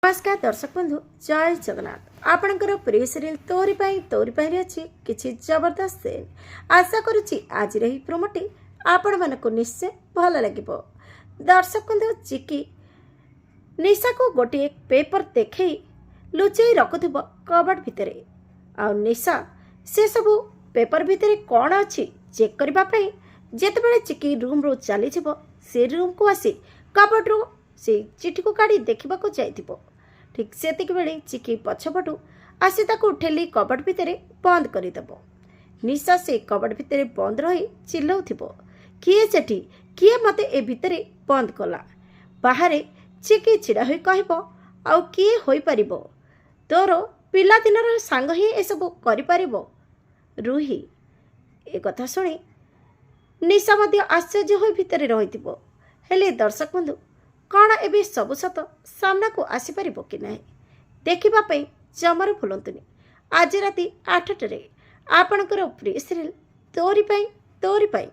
नमस्कार दर्शक बंधु जय जगन्नाथ आपणकर प्रिय सीरियल तोरी पाई अच्छी किसी जबरदस्त सीन आशा करुच्ची आज रही प्रोमोटी आपण मानक निश्चय भल लगे। दर्शक बंधु चिकी निशा को गोटे पेपर देखे लुचई रखुब कबड़ भितर आ निशा से सबू पेपर भितर कौन अच्छी चेक करने जितेबाला चिकी रूम रू चली से रूम को आसी कबड़ से चिठी को काढ़ी देखा जाइथिबो। ठीक सेतिक बेले चिकी पछपटू आसी ताकू ठेली कबड़ भितर बंद करदेव। निशा से कबड़ भितर बंद रही चिल्लाउथिबो, किए सेठी किए मते ए भितर बंद कला। बाहर चिकी छिड़ा होई कहबो, आउ किए होई परिबो, तोर पिला दिनर सांग ही ए सब करि परिबो। रूही ए कथा सुनी निशा मध्य आश्चर्य होई भितर रहिथिबो। हेले दर्शक बंधु कौन एबे सब सत सामना को आसीपर कि ना देखापी जमार भूलतुनि। आज राति 8 आपणकर प्रिय सीरियल तोरी पाई।